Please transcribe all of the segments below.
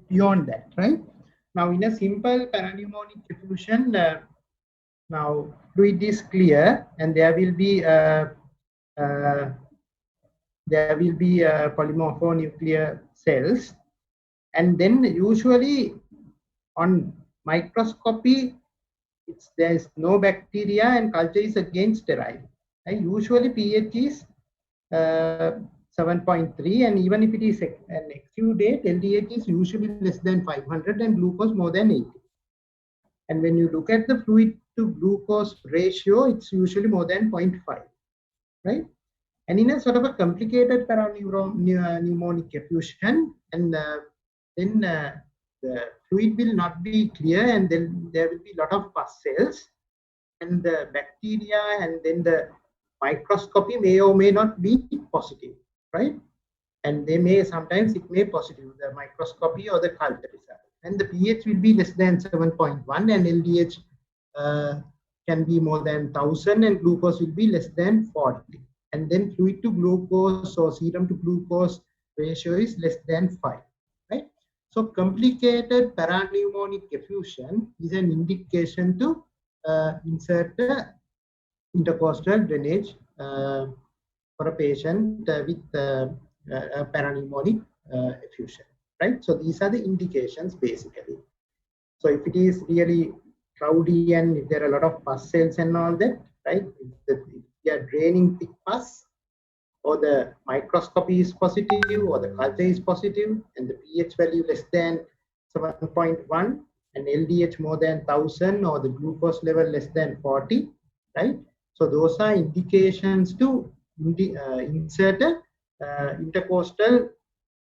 beyond that, right? Now, in a simple parapneumonic effusion, now fluid is clear, and there will be polymorphonuclear cells, and then usually on microscopy, there is no bacteria and culture is again sterile. And usually pH is 7.3, and even if it is an exudate, LDH is usually less than 500 and glucose more than 80. And when you look at the fluid to glucose ratio, it's usually more than 0.5, right? And in a sort of a complicated pneumonic effusion, and then the fluid will not be clear, and then there will be a lot of pus cells, and the bacteria, and then the microscopy may or may not be positive, right? And they may, sometimes it may positive, the microscopy or the culture result. And the pH will be less than 7.1, and LDH can be more than 1000, and glucose will be less than 40. And then fluid to glucose or serum to glucose ratio is less than 5, right? So complicated parapneumonic effusion is an indication to insert intercostal drainage for a patient with parapneumonic effusion, right? So these are the indications basically. So if it is really cloudy and if there are a lot of pus cells and all that, right? If you are draining thick pus, or the microscopy is positive, or the culture is positive, and the pH value less than 7.1, and LDH more than 1000, or the glucose level less than 40, right? So those are indications to insert a intercostal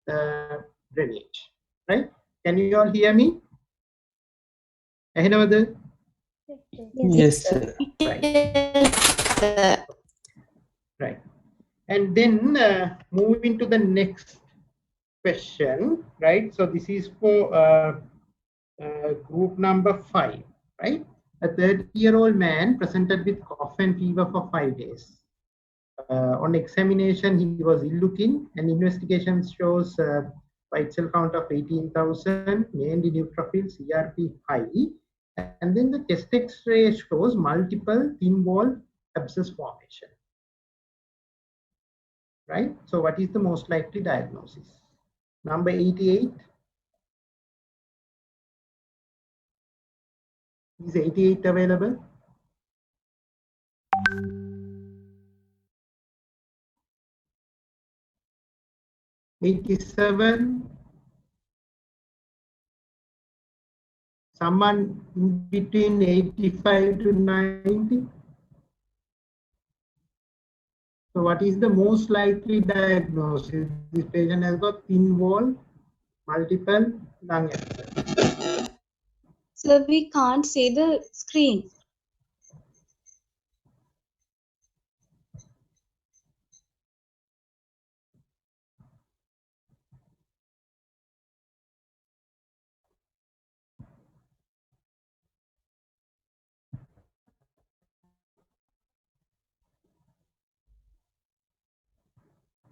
drainage, right? Can you all hear me? Yes, sir. Right. And then moving to the next question, right? So this is for group number 5, right? A 30-year-old man presented with cough and fever for 5 days. On examination, he was ill-looking, and investigation shows white cell count of 18,000, mainly neutrophil, CRP high, and then the chest X-ray shows multiple thin wall abscess formation. Right? So what is the most likely diagnosis? Number 88. Is 88 available? $87. Someone in between 85 to 90. So what is the most likely diagnosis? This patient has got thin wall, multiple lung abscess. So we can't see the screen.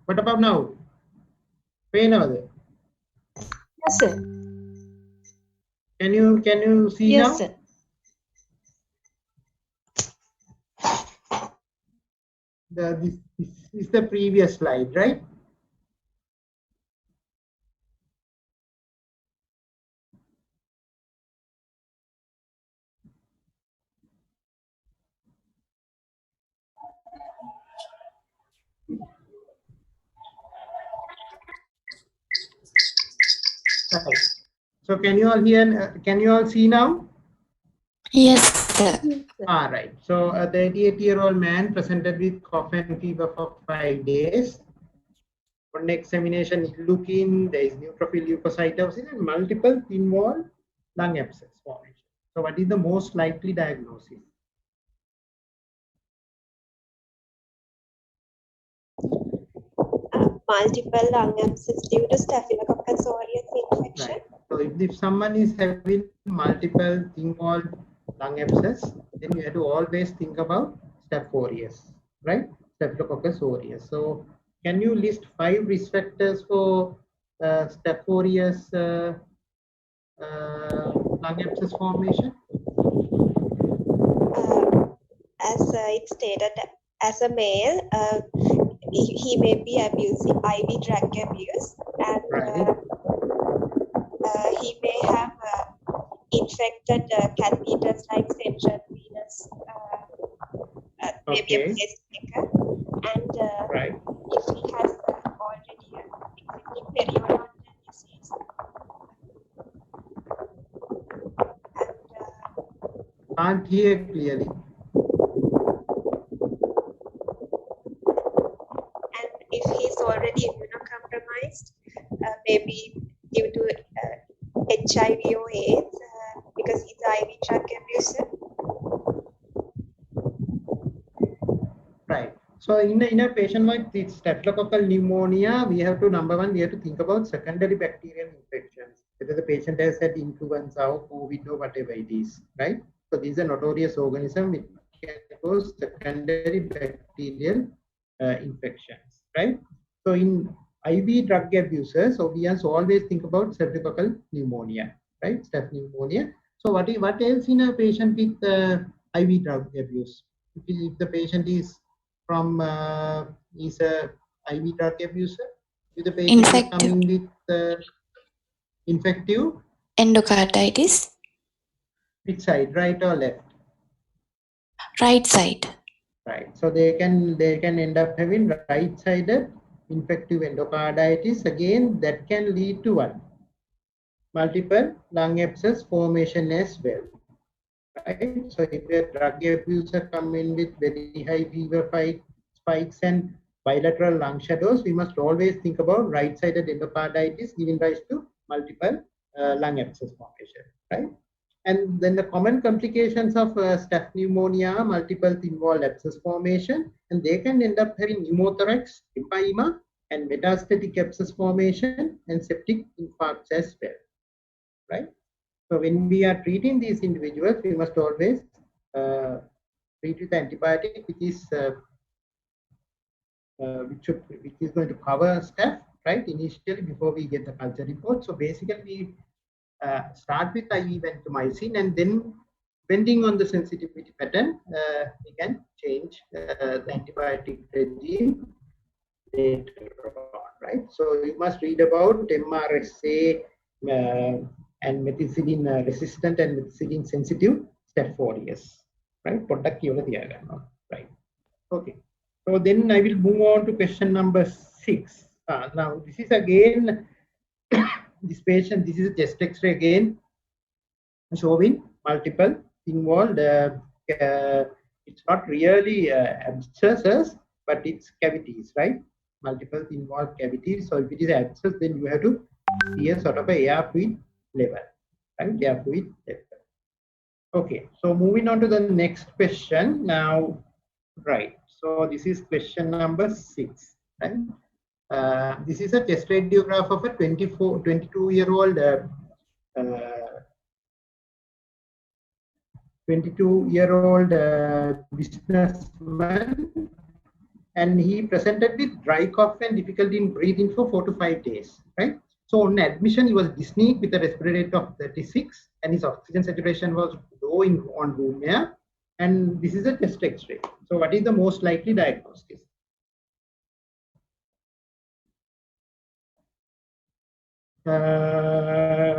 What about now? Pain over there? Yes, sir. Can you see yes, now? Sir. This is the previous slide, right? Right. So can you all hear? Can you all see now? Yes, sir. All right. So a 38-year-old man presented with cough and fever for 5 days. On examination, looking, there is neutrophil leukocytosis and multiple thin wall lung abscess formation. So what is the most likely diagnosis? Multiple lung abscess due to Staphylococcus aureus infection. Right. So if someone is having multiple thin wall lung abscess, then you have to always think about Staph aureus, right? Staphylococcus aureus. So can you list 5 risk factors for Staph aureus lung abscess formation? As it stated, as a male, he may be abusing IV drug abuse, and Right. he may have infected catheters like central venous, maybe a Okay. pacemaker, and Right. if he has already existing periodontal disease, and Can't hear clearly. and if he's already immunocompromised, maybe due to HIV or AIDS, because he's IV drug abuser. Right. So in a patient like this staphylococcal pneumonia, we have to, number one, we have to think about secondary bacterial infections. Whether the patient has had influenza or COVID or whatever it is, right? So these are notorious organism which can cause secondary bacterial infections, right? So in IV drug abusers, so we also always think about staphylococcal pneumonia, right? Staph pneumonia. So what else in a patient with IV drug abuse? If the patient is from is a IV drug abuser, if the patient is Infective coming with infective, endocarditis, which side, right or left? right side. Right. So they can end up having right-sided infective endocarditis. Again, that can lead to what? Multiple lung abscess formation as well. Right. So if a drug abuser come in with very high fever spikes and bilateral lung shadows, we must always think about right-sided endocarditis giving rise to multiple lung abscess formation. Right. And then the common complications of staph pneumonia, multiple thin-walled abscess formation, and they can end up having pneumothorax, empyema, and metastatic abscess formation and septic infarcts as well, right? So when we are treating these individuals, we must always treat with antibiotic, which is going to cover staph, right? Initially, before we get the culture report. So basically, we start with IV vancomycin, and then depending on the sensitivity pattern, we can change the antibiotic regime later on, right? So you must read about MRSA and methicillin resistant and methicillin sensitive staph aureus, right? Product right? Okay. So then I will move on to question number 6. Now this is again this patient. This is a chest X-ray again, showing multiple thin-walled. It's not really abscesses, but it's cavities, right? Multiple thin-walled cavities. So if it is abscess, then you have to see a sort of a air fluid level, right? Air fluid level. Okay. So moving on to the next question now, right? So this is question number 6, right? This is a chest radiograph of a 22-year-old 22-year-old businessman, and he presented with dry cough and difficulty in breathing for 4 to 5 days, right? So on admission, he was dyspneic with a respiratory rate of 36, and his oxygen saturation was low on room air, and this is a chest X-ray. So what is the most likely diagnosis?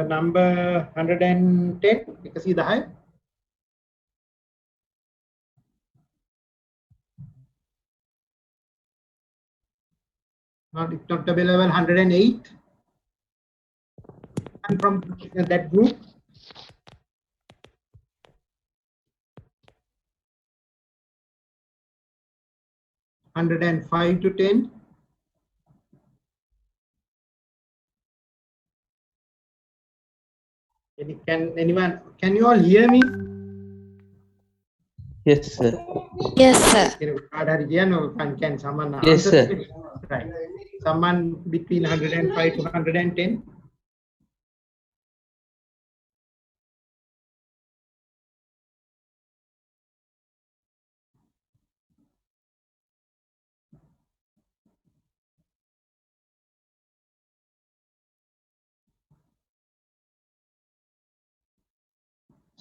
Number 110, you can see the height. If not available, 108. And from that group, 105 to 10. Can you all hear me? Yes, sir. Yes, sir. Can someone Yes, answer? sir. Right. Someone between 105 to 110.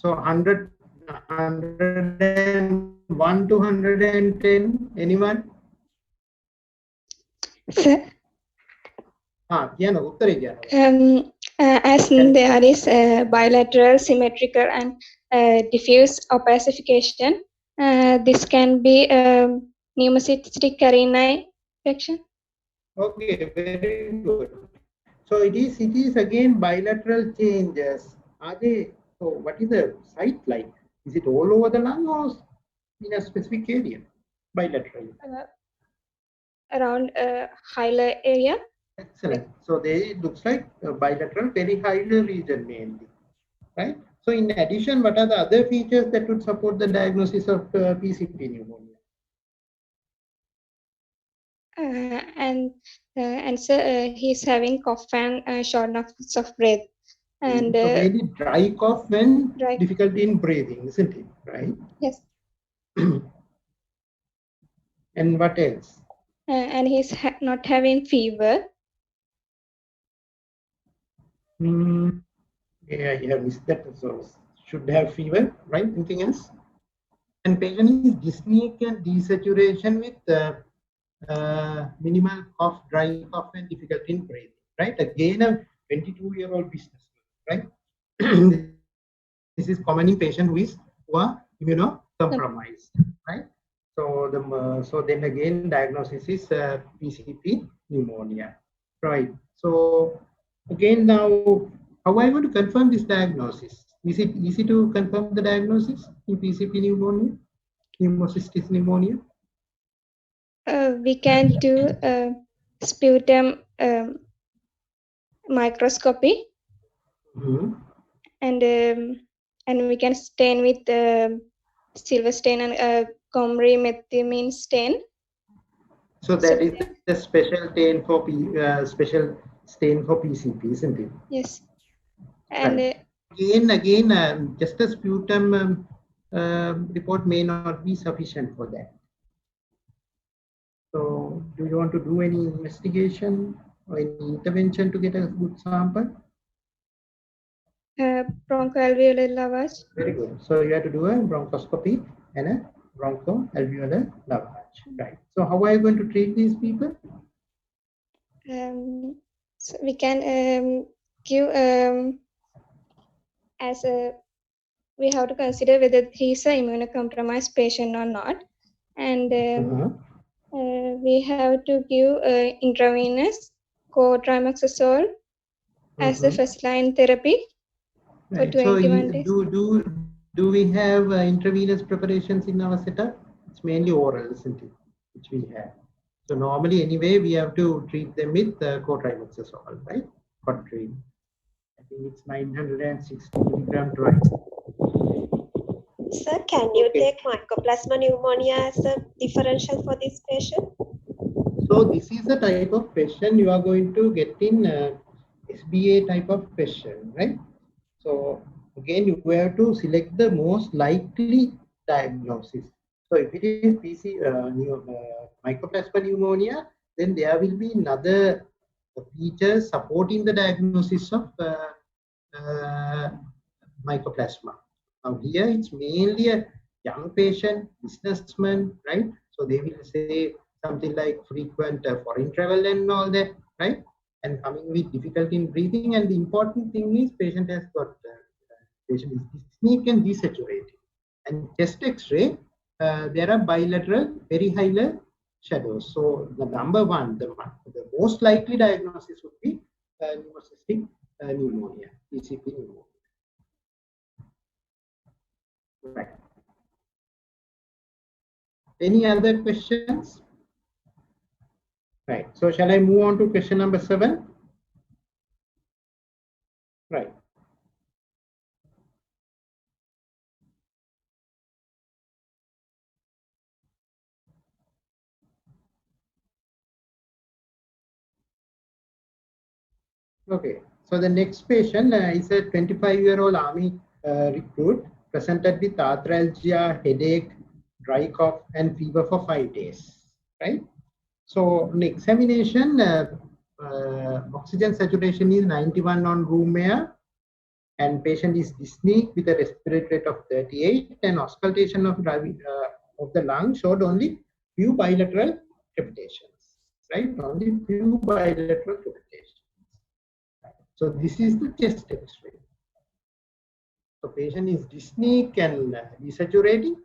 So 101 to 110, anyone? Sir, කියන්න උත්තරේ කියන්න. as there is bilateral, symmetrical, and diffuse opacification, this can be pneumocystic carina infection. Okay, very good. So it is again bilateral changes. Are they, so what is the site like? Is it all over the lung or in a specific area? Bilaterally. Around hilar area. Excellent. So they looks like a bilateral perihilar region mainly, right? So in addition, what are the other features that would support the diagnosis of PCP pneumonia? And so he's having cough and shortness of breath. And So mainly dry cough and dry. difficulty in breathing, isn't it? Right? Yes. And what else? And he's not having fever. Yeah, you have missed that. So should have fever, right? Anything else? And patient is dyspneic and desaturation with minimal cough, dry cough, and difficulty in breathing, right? Again, a 22-year-old businessman, right? This is common in patients who are immunocompromised, right? So so then again, diagnosis is PCP pneumonia, right? So again, now how are you going to confirm this diagnosis? Is it easy to confirm the diagnosis in PCP pneumonia, pneumocystis pneumonia? We can do sputum microscopy, and we can stain with silver stain and comrie methymine stain. So that is a special stain for PCP, isn't it? Yes. And right. Again, just a sputum report may not be sufficient for that. So, do you want to do any investigation or any intervention to get a good sample? Bronchoalveolar lavage. Very good. So you have to do a bronchoscopy and a bronchoalveolar lavage, right? So how are you going to treat these people? So we can give as a, we have to consider whether he's an immunocompromised patient or not, and we have to give intravenous cotrimoxazole as the first line therapy for 21 days. Do we have intravenous preparations in our setup? It's mainly oral, isn't it? Which we have. So normally, anyway, we have to treat them with cotrimoxazole, right? Cotrine. I think it's 960 milligram twice. Sir, can you take mycoplasma pneumonia as a differential for this patient? So this is the type of question you are going to get in SBA type of question, right? So again, you have to select the most likely diagnosis. So if it is mycoplasma pneumonia, then there will be another features supporting the diagnosis of mycoplasma. Now here it's mainly a young patient, businessman, right? So they will say something like frequent foreign travel and all that, right? And coming with difficulty in breathing. And the important thing is patient has got patient is dyspneic and desaturated. And chest X-ray, there are bilateral perihilar shadows. So the number one, the most likely diagnosis would be pneumocystic pneumonia, PCP pneumonia. Right. Any other questions? Right. So shall I move on to question number 7? Right. Okay. So the next patient is a 25-year-old army recruit presented with arthralgia, headache, dry cough, and fever for 5 days. Right. So on examination, oxygen saturation is 91 on room air, and patient is dyspneic with a respiratory rate of 38, and auscultation of the lung showed only few bilateral crepitations, right? Only few bilateral crepitations. So this is the chest X-ray. So patient is dyspneic and desaturating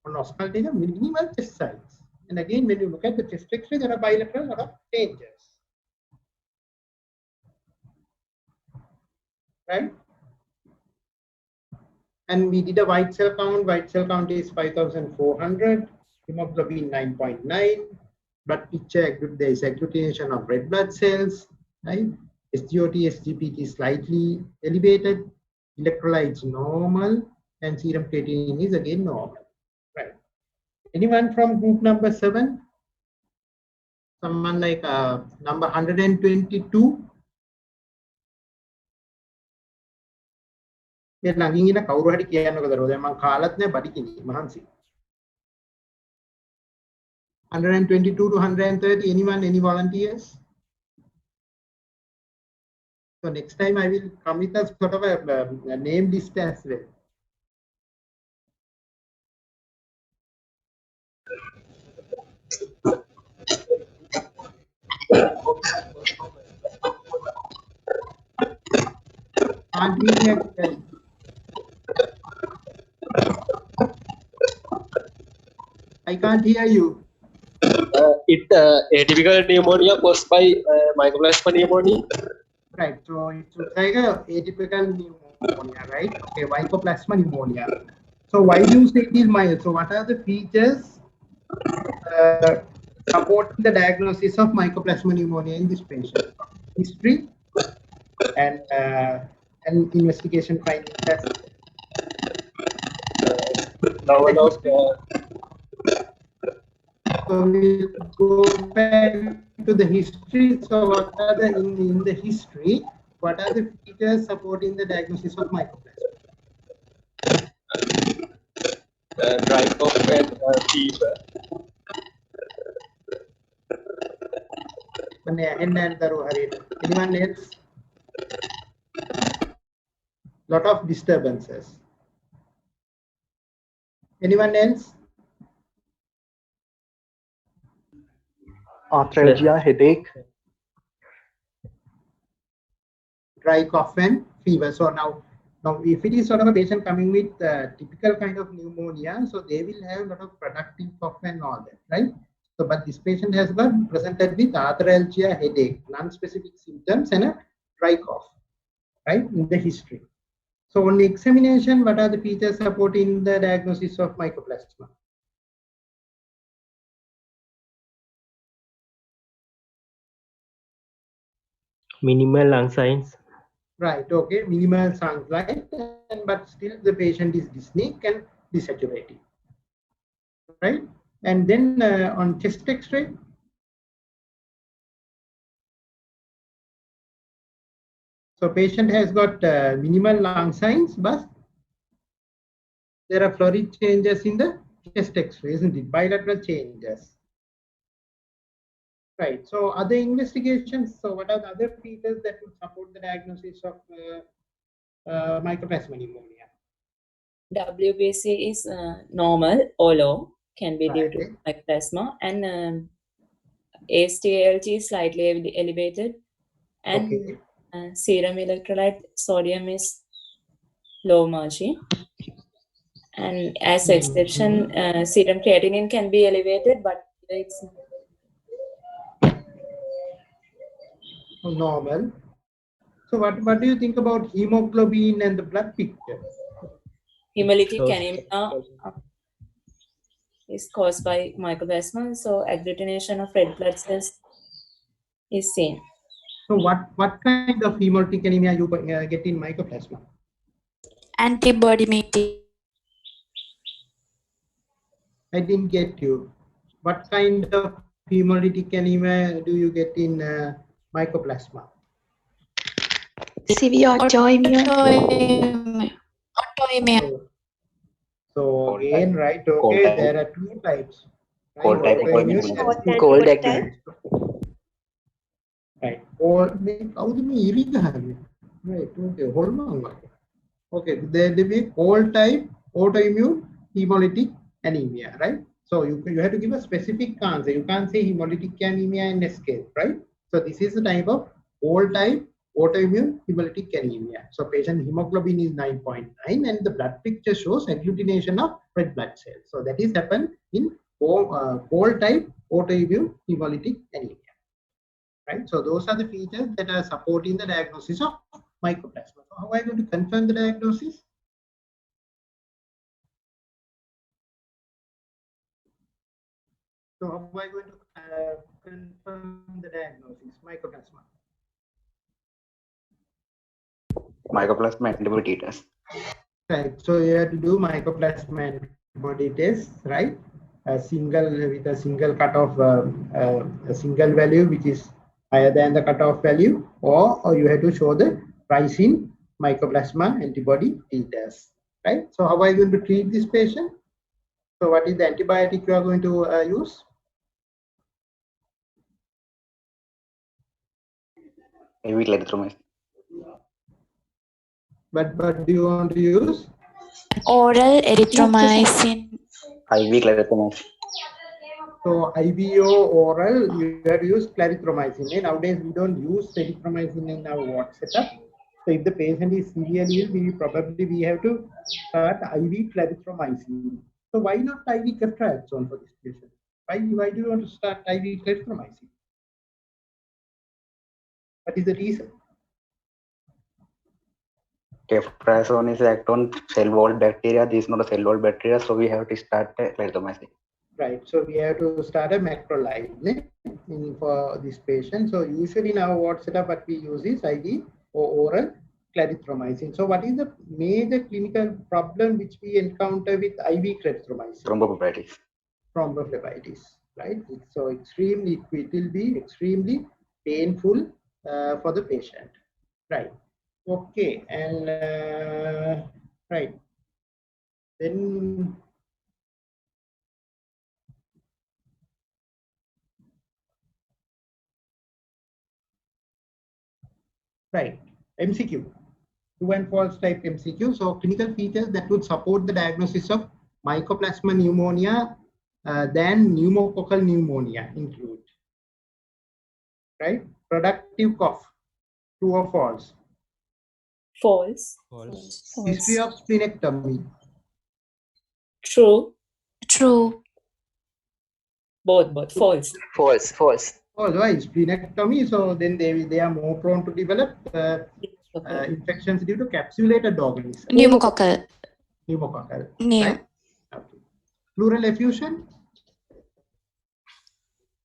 on auscultation, minimal chest size. And again, when you look at the chest X-ray, there are bilateral lot of changes, right? And we did a white cell count. White cell count is 5,400, hemoglobin 9.9, blood picture, there is agglutination of red blood cells, right? SGOT, SGPT is slightly elevated, electrolytes normal, and serum creatinine is again normal, right? Anyone from group number 7? Someone like number 122? මේ ළඟින් ඉන්න කවුරු හරි කියන්නකද දැන් මම කාලත් නැහැ බඩිකිනි මහන්සි 122 to 130 anyone, any volunteers? So next time I will come with a sort of a name list as well. Can't hear me. I can't hear you. Atypical pneumonia caused by mycoplasma pneumonia. Right, so it's like a atypical pneumonia, right? Okay, mycoplasma pneumonia. So why do you say it is mild? So what are the features supporting the diagnosis of mycoplasma pneumonia in this patient? History and investigation findings. So we'll go back to the history. So what are the in the history? What are the features supporting the diagnosis of mycoplasma? Dry cough and fever. Anyone else? Lot of disturbances. Anyone else? Arthralgia, headache. Dry cough and fever. So now if it is sort of a patient coming with typical kind of pneumonia, so they will have a lot of productive cough and all that, right? So but this patient has got presented with arthralgia, headache, non-specific symptoms and a dry cough, right, in the history. So on the examination, what are the features supporting the diagnosis of mycoplasma? Minimal lung signs. Right, okay, minimal signs, right? But still the patient is dyspneic and desaturating, right? And then on chest X-ray, so patient has got minimal lung signs, but there are florid changes in the chest X-ray, isn't it? Bilateral changes. Right. So other investigations. So what are the other features that would support the diagnosis of mycoplasma pneumonia? WBC is normal or low, can be due Right. to mycoplasma, and AST-ALT is slightly elevated, and Okay. serum electrolyte sodium is low margin. And as exception, serum creatinine can be elevated, but it's normal. So what do you think about hemoglobin and the blood picture? hemolytic anemia is caused by mycoplasma, so agglutination of red blood cells is seen. So what kind of hemolytic anemia you get in mycoplasma? Antibody meeting. I didn't get you. What kind of hemolytic anemia do you get in mycoplasma? Severe autoimmune. So again, right? Okay, there are two types. Right? Cold type Autoimmune and cold type. acne. Right. Or right. Okay. Hormone. Okay, there will be cold type autoimmune hemolytic anemia, right? So you have to give a specific answer. You can't say hemolytic anemia and escape, right? So this is the type of cold type autoimmune hemolytic anemia. So patient hemoglobin is 9.9 and the blood picture shows agglutination of red blood cells. So that is happened in cold type autoimmune hemolytic anemia. Right, so those are the features that are supporting the diagnosis of mycoplasma. So how are you going to confirm the diagnosis? So how are you going to confirm the diagnosis, mycoplasma? Mycoplasma antibody test. Right, so you have to do mycoplasma antibody test, right? A single cutoff, a single value which is higher than the cutoff value, or you have to show the rise in mycoplasma antibody titers, right? So how are you going to treat this patient? So what is the antibiotic you are going to use? IV clarithromycin. But do you want to use? Oral erythromycin. IV clarithromycin. So IBO oral, you have to use clarithromycin. And nowadays we don't use erythromycin in our ward setup. So if the patient is severely ill, we have to start IV clarithromycin. So why not IV ceftriaxone for this patient? Why do you want to start IV clarithromycin? What is the reason? Ceftriaxone is act on cell wall bacteria. This is not a cell wall bacteria, so we have to start clarithromycin. Right, so we have to start a macrolide for this patient. So usually in our ward setup, what we use is IV or oral clarithromycin. So what is the major clinical problem which we encounter with IV clarithromycin? Thrombophlebitis. Thrombophlebitis, right? So it will be extremely painful for the patient, right? Okay, and right, then right, MCQ, true and false type MCQ. So clinical features that would support the diagnosis of mycoplasma pneumonia than pneumococcal pneumonia include, right? Productive cough, true or false? False. History of splenectomy, True. True. Both. False. False. why splenectomy? So then they are more prone to develop infections due to capsulated organisms. Pneumococcal. Pneumococcal, Pneu- right? Okay. Pleural effusion,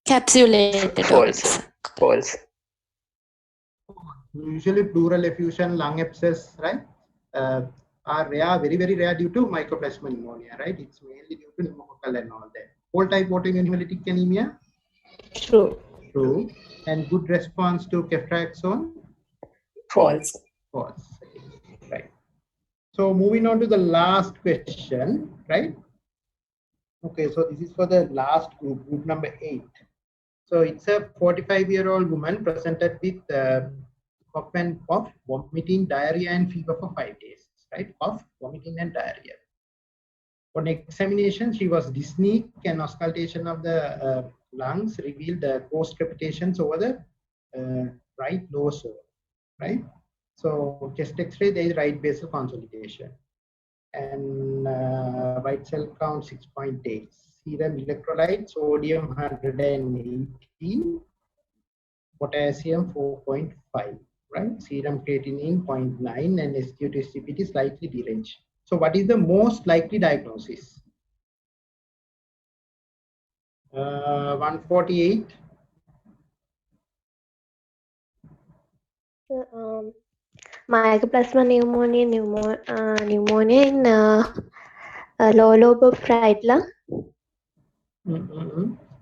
Capsulated. False. usually pleural effusion, lung abscess, right? Are rare, very rare due to mycoplasma pneumonia, right? It's mainly due to pneumococcal and all that. Cold type autoimmune hemolytic anemia, True. true. And good response to ceftriaxone, False. false. Right. So moving on to the last question, right? Okay, so this is for the last group number 8. So it's a 45-year-old woman presented with cough and cough, vomiting, diarrhea, and fever for 5 days, right? Cough, vomiting, and diarrhea. On examination, she was dyspneic, and auscultation of the lungs revealed ghost crepitations over the right lower sole, right? So chest X-ray, there is right basal consolidation, and white cell count 6.8. Serum electrolyte, sodium 118, potassium 4.5, right? Serum creatinine 0.9 and SQ-to-SGPT slightly deranged. So what is the most likely diagnosis? 148. Mycoplasma pneumonia in lower lobe of right lung.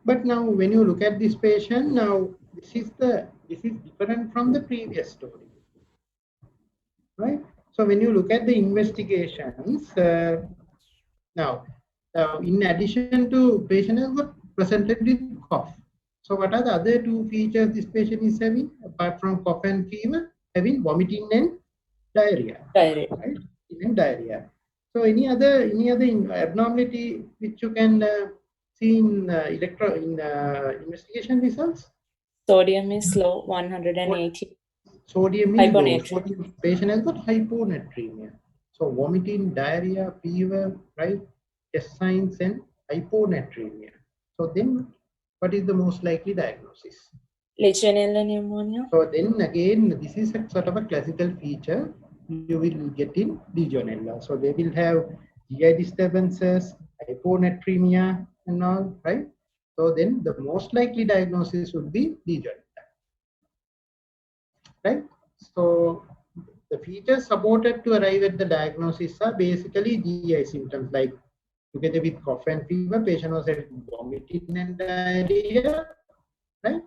But now when you look at this patient, now this is different from the previous story, right? So when you look at the investigations, now in addition to patient has got presented with cough. So what are the other two features this patient is having apart from cough and fever? Having vomiting and diarrhea. Diarrhea. Right? and diarrhea. So any other abnormality which you can see in investigation results? Sodium is low, 180. Sodium is low. Hyponatremia. Sodium, patient has got hyponatremia. So vomiting, diarrhea, fever, right? Chest signs and hyponatremia. So then, what is the most likely diagnosis? Legionella pneumonia. So then again, this is a sort of a classical feature you will get in Legionella. So they will have GI disturbances, hyponatremia and all, right? So then the most likely diagnosis would be Legionella, right? So the features supported to arrive at the diagnosis are basically GI symptoms like together with cough and fever, patient was having vomiting and diarrhea, right?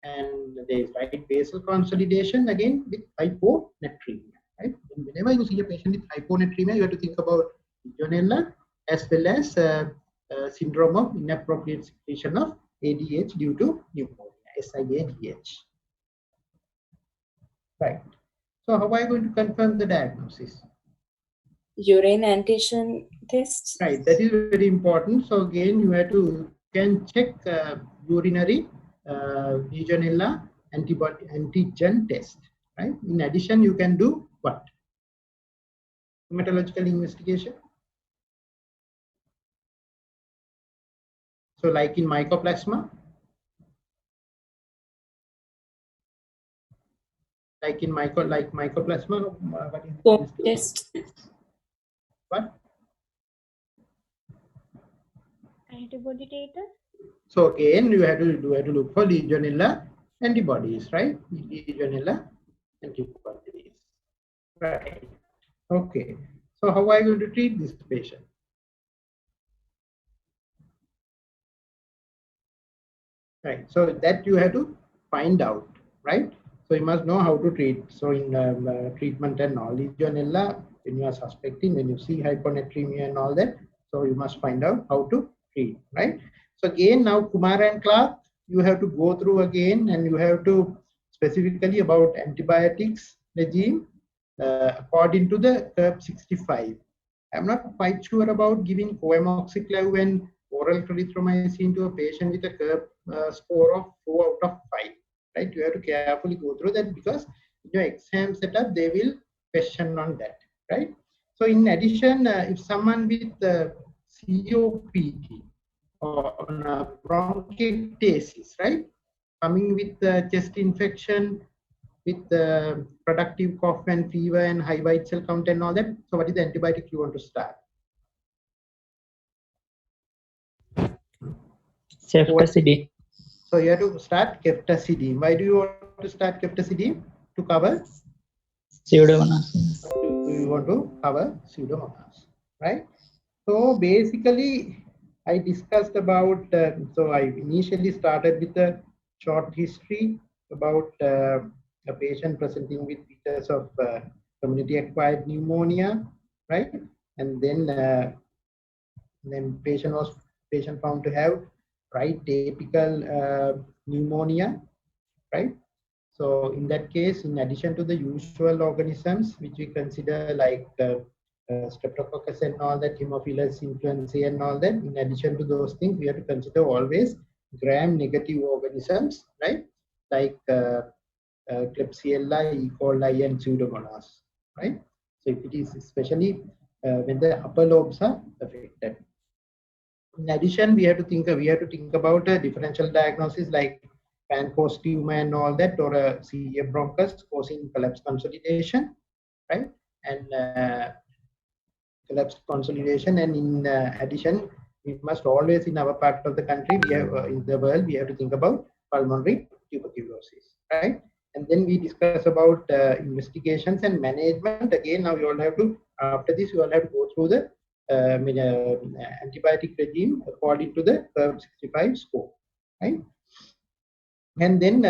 And there is right basal consolidation again with hyponatremia, right? And whenever you see a patient with hyponatremia, you have to think about Legionella as well as syndrome of inappropriate secretion of ADH due to pneumonia, SIADH. Right. So how are you going to confirm the diagnosis? Urine antigen tests. Right, that is very important. So again, you can check urinary Legionella antibody antigen test, right? In addition, you can do what? Hematological investigation. So like in mycoplasma, mycoplasma, what is Cope test. What? Antibody data. So again, you have to look for Legionella antibodies, right? Legionella antibodies, right? Okay. So how are you going to treat this patient? Right. So that you have to find out, right? So you must know how to treat. So in treatment and all, Legionella, when you are suspecting, when you see hyponatremia and all that, so you must find out how to treat, right? So again, now Kumar and Clark, you have to go through again, and you have to specifically about antibiotics regime according to the curve 65. I'm not quite sure about giving coamoxiclav and oral clarithromycin to a patient with a curve score of 4 out of 5. Right? You have to carefully go through that because in your exam setup they will question on that. Right? So in addition, if someone with COPD or bronchiectasis, right, coming with chest infection, with productive cough and fever and high white cell count and all that. So what is the antibiotic you want to start? Ceftazidime. So you have to start ceftazidime. Why do you want to start ceftazidime? To cover? Pseudomonas. You want to cover Pseudomonas, right? So basically, I discussed about, so I initially started with a short history about a patient presenting with features of community-acquired pneumonia, right? And then patient found to have right apical pneumonia, right? So in that case, in addition to the usual organisms which we consider like Streptococcus and all that, Haemophilus influenzae and all that, in addition to those things, we have to consider always gram-negative organisms, right? Like Klebsiella, E. coli, and Pseudomonas, right? So if it is especially when the upper lobes are affected. In addition, we have to think about a differential diagnosis like Pancoast tumor and all that, or a CF bronchus causing collapse consolidation, right? And collapse consolidation. And in addition, we must always, in our part of the country, we have in the world, we have to think about pulmonary tuberculosis, right? And then we discuss about investigations and management. Again, now you all have to, after this, you all have to go through the antibiotic regime according to the curve 65 score, right? And then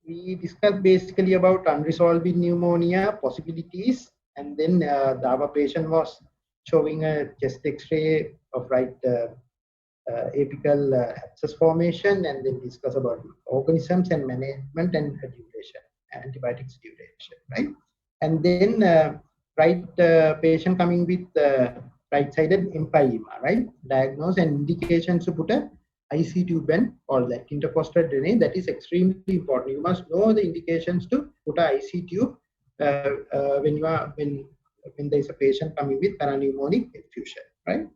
we discussed basically about unresolved pneumonia possibilities. And then our patient was showing a chest X-ray of right apical abscess formation, and then discuss about organisms and management and duration, antibiotics duration, right? And then patient coming with right-sided empyema, right? Diagnose and indications to put a IC tube and all that. Intercostal drainage, that is extremely important. You must know the indications to put a IC tube when there is a patient coming with parapneumonic effusion, right?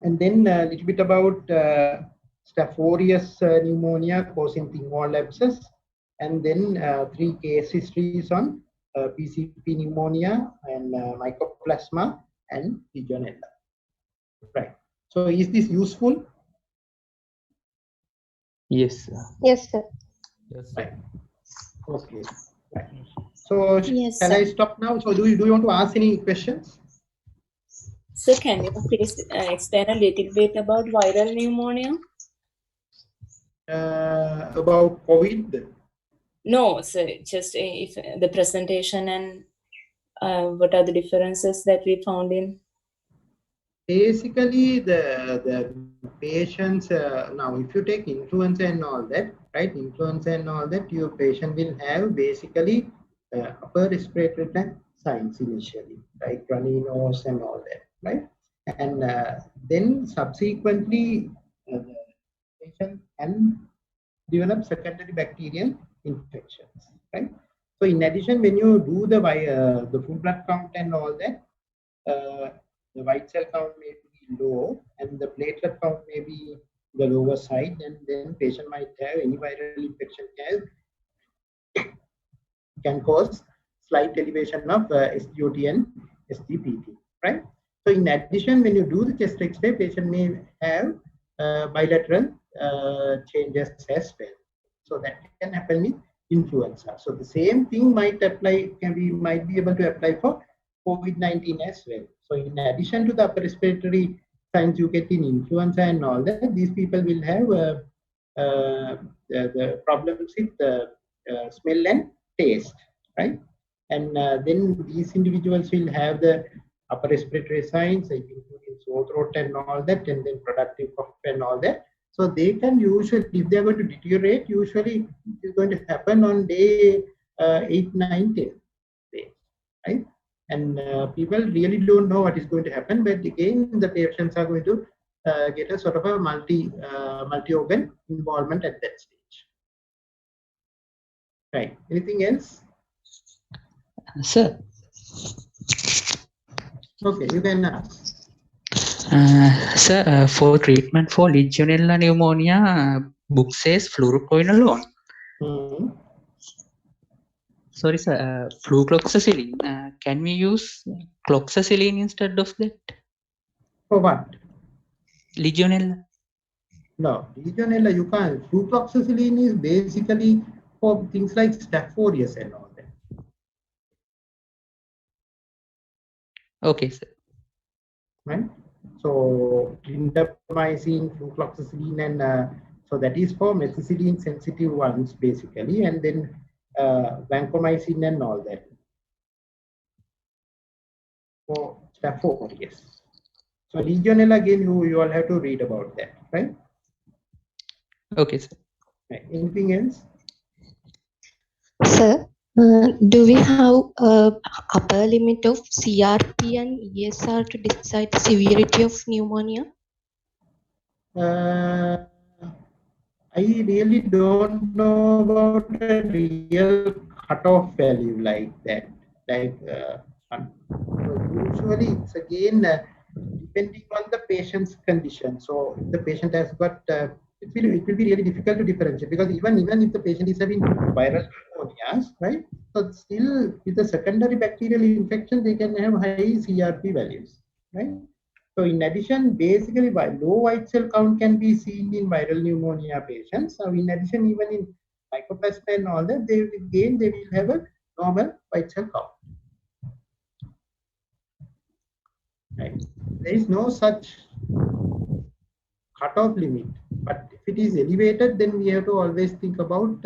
And then a little bit about Staph aureus pneumonia causing thin wall abscess, and then 3 case histories on PCP pneumonia and mycoplasma and Legionella. Right. So is this useful? Yes, sir. Yes, sir. Yes, Right. Okay. Right. So Yes, shall sir. I stop now? So do you want to ask any questions? So can you please explain a little bit about viral pneumonia? About COVID? No, sir, just if the presentation and what are the differences that we found in? Basically, the patients now, if you take influenza and all that, right? Influenza and all that, your patient will have basically upper respiratory tract signs initially, like runny nose and all that, right? And then subsequently, the patient can develop secondary bacterial infections, right? So, in addition, when you do the full blood count and all that, the white cell count may be low and the platelet count may be the lower side, and then patient might have any viral infection can cause slight elevation of SGOT and SGPT, right? So in addition, when you do the chest X-ray, patient may have bilateral changes as well. So that can happen with influenza. So the same thing might apply, might be able to apply for COVID-19 as well. So in addition to the upper respiratory signs you get in influenza and all that, these people will have the problems with smell and taste, right? And then these individuals will have the upper respiratory signs, including sore throat and all that, and then productive cough and all that. So they can usually, if they are going to deteriorate, usually it's going to happen on day 8, 9, 10 days, right? And people really don't know what is going to happen, but again, the patients are going to get a sort of a multi-organ involvement at that stage. Right. Anything else? Sir, Okay, you can ask. sir, for treatment for Legionella pneumonia, book says fluoroquinolone. Sorry, sir, flucloxacillin. Can we use cloxacillin instead of that? For what? Legionella. No, Legionella you can't. Flucloxacillin is basically for things like Staph aureus and all that. Okay, sir. Right? So clindamycin, flucloxacillin, and so that is for methicillin sensitive ones basically, and then vancomycin and all that for Staph aureus. So Legionella again, you all have to read about that, right? Okay, sir. Right. Anything else? Sir, do we have a upper limit of CRP and ESR to decide the severity of pneumonia? I really don't know about a real cutoff value like that. Like so usually it's again depending on the patient's condition. So if the patient has got it will be really difficult to differentiate, because even if the patient is having viral pneumonias, right? So still with the secondary bacterial infection, they can have high CRP values, right? So in addition, basically low white cell count can be seen in viral pneumonia patients. So in addition, even in mycoplasma and all that, they will have a normal white cell count. Right. There is no such cutoff limit, but if it is elevated, then we have to always think about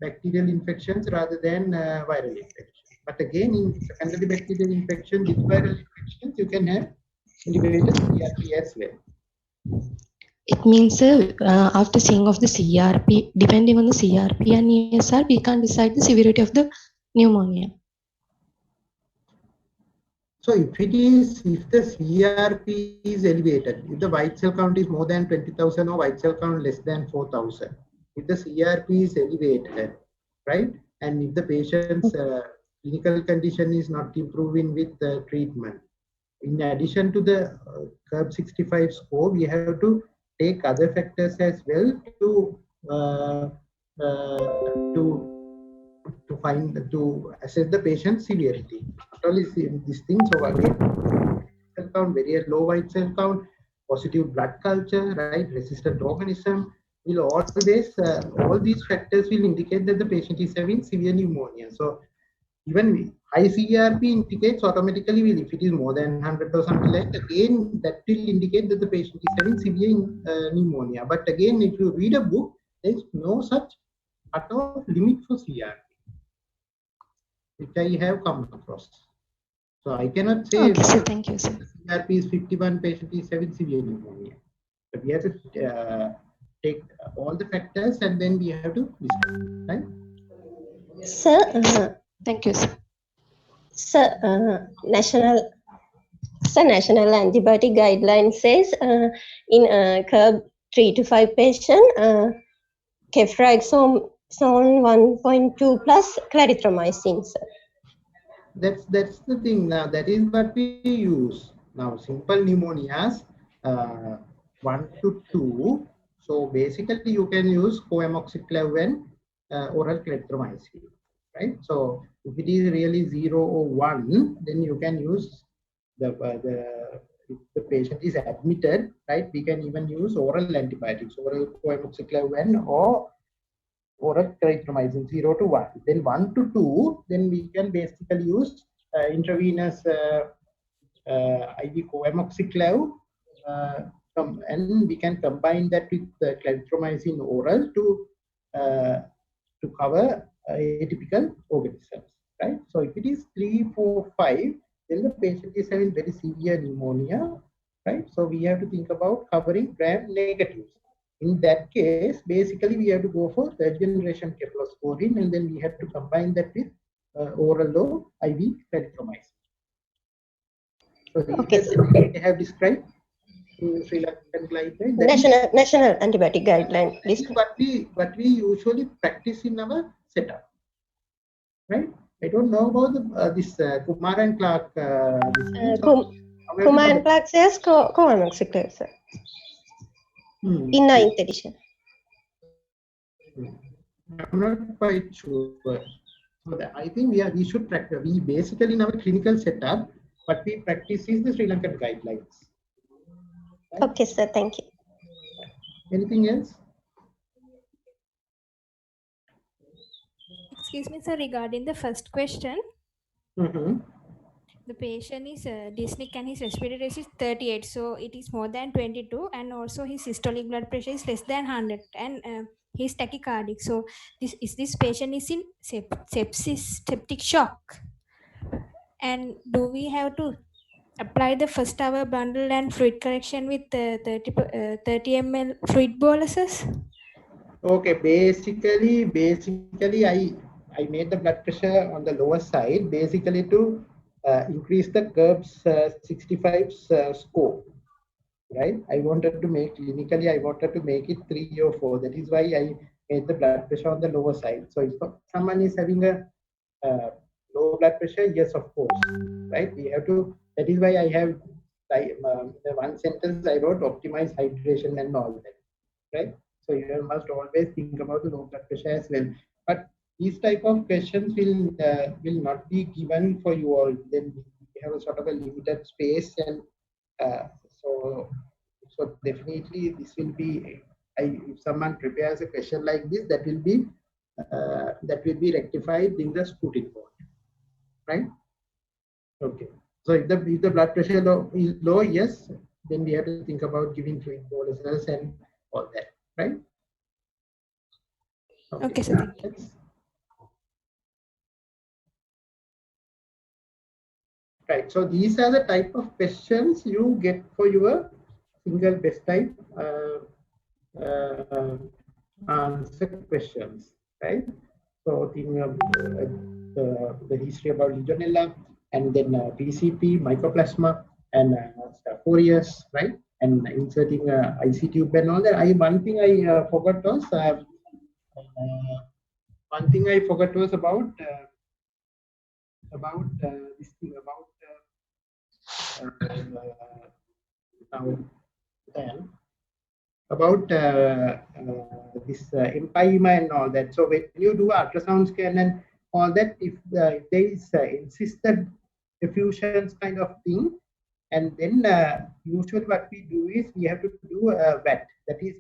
bacterial infections rather than viral infections. But again, in secondary bacterial infection with viral infections, you can have elevated CRP as well. It means after seeing of the CRP, depending on the CRP and ESR, we can decide the severity of the pneumonia. So if the CRP is elevated, if the white cell count is more than 20,000 or white cell count less than 4,000, if the CRP is elevated, right, and if the patient's clinical condition is not improving with the treatment, in addition to the CURB 65 score, we have to take other factors as well to assess the patient's severity. Not only these things, so again, cell count, very low white cell count, positive blood culture, right, resistant organism will always, all these factors will indicate that the patient is having severe pneumonia. So even high CRP indicates automatically, if it is more than 100 or something like that, again, that will indicate that the patient is having severe pneumonia. But again, if you read a book, there is no such cutoff limit for CRP, which I have come across. So I cannot say Okay, sir. Thank you, sir. CRP is 51, patient is having severe pneumonia. But we have to take all the factors and then we have to discuss, right? Sir, thank you, sir. Sir, national antibiotic guideline says in CURB 3 to 5 patient, ceftriaxone 1.2 plus clarithromycin, sir. That's the thing now. That is what we use now. Simple pneumonias, 1 to 2. So basically, you can use coamoxiclav and oral clarithromycin, right? So if it is really 0 or 1, then you can use if the patient is admitted, right? We can even use oral antibiotics, oral coamoxiclav or oral clarithromycin 0 to 1. Then 1 to 2, then we can basically use intravenous IV coamoxiclav, and we can combine that with clarithromycin oral to cover atypical organisms, right? So if it is 3, 4, 5, then the patient is having very severe pneumonia, right? So we have to think about covering gram negatives. In that case, basically we have to go for third generation cephalosporin, and then we have to combine that with oral or IV clarithromycin. So Okay, they have described in Sri Lankan guideline. National antibiotic guideline. What we usually practice in our setup, right? I don't know about this Kumar and Clark. Kumar and Clark says coamoxiclav, sir. In 9th edition. I'm not quite sure. So I think we should practice. We basically in our clinical setup, what we practice is the Sri Lankan guidelines. Right? Okay, sir. Thank you. Anything else? Excuse me, sir. Regarding the first question, the patient is dyspneic and his respiratory rate is 38, so it is more than 22, and also his systolic blood pressure is less than 100, and he's tachycardic. So this patient is in septic shock, and do we have to apply the first hour bundle and fluid correction with 30 ml fluid boluses? Okay, basically I made the blood pressure on the lower side basically to increase the CURB's 65 score, right? I wanted to make clinically, I wanted to make it 3 or 4. That is why I made the blood pressure on the lower side. So if someone is having a low blood pressure, yes, of course, right? We have to. That is why I have the one sentence I wrote: optimize hydration and all that, right? So you must always think about the low blood pressure as well. But these type of questions will not be given for you all. Then we have a sort of a limited space, and so definitely this will be. If someone prepares a question like this, that will be rectified in the scrutiny report, right? Okay. So if the blood pressure is low, yes, then we have to think about giving fluid boluses and all that, right? Okay, sir. Thank you. Right. So these are the type of questions you get for your single best type answer questions, right? So think of the history about Legionella, and then PCP, mycoplasma, and 4 years, right? And inserting IC tube and all that. One thing I forgot was about this thing about now then about this empyema and all that. So when you do ultrasound scan and all that, if there is insisted effusions kind of thing, and then usually what we do is we have to do a VAT, that is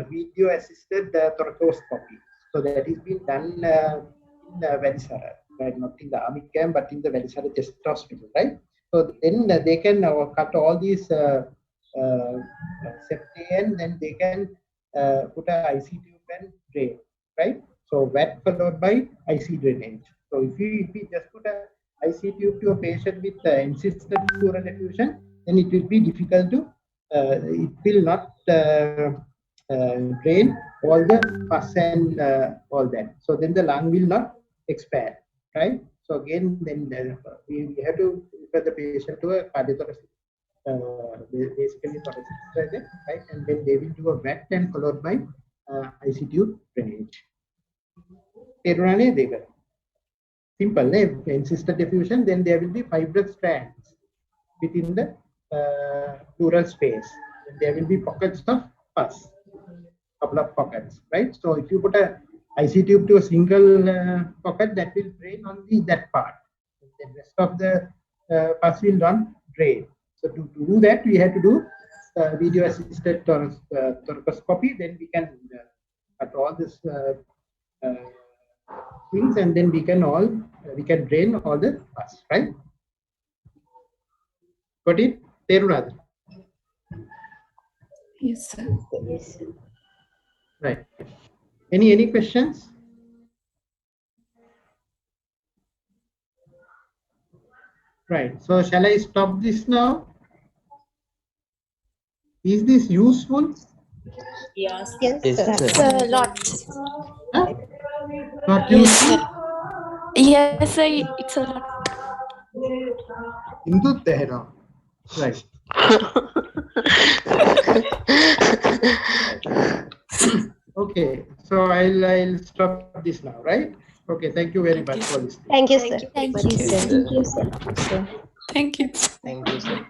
video assisted thoracoscopy. So that is being done in Velisara, right? Not in the army camp, but in the Velisara Chest Hospital, right? So then they can cut all these septae, and then they can put a IC tube and drain, right? So VAT followed by IC drainage. So if we just put a IC tube to a patient with insisted pleural effusion, then it will be difficult to, it will not drain all the pus and all that. So then the lung will not expand, right? So again, then we have to refer the patient to a cardiothoracic, basically thoracic surgeon, right? And then they will do a VAT and followed by IC tube drainage. Simple, insisted diffusion, then there will be fibrous strands within the pleural space. And there will be pockets of pus, couple of pockets, right? So if you put a IC tube to a single pocket, that will drain only that part. The rest of the pus will not drain. So to do that, we have to do video assisted thoracoscopy. Then we can cut all this things, and then we can drain all the pus, right? Got it? Terunad? Yes, sir. Right. Any questions? Right. So shall I stop this now? Is this useful? Yes. Yes, sir. Sir, lot. Huh? Yes, sir. Yes, sir. It's a lot. Hindu Tehra. Right. Okay. So I'll stop this now, right? Okay. Thank you very much for listening. Thank you, sir. Thank you, sir. Thank you, sir. Thank you. Thank you, sir.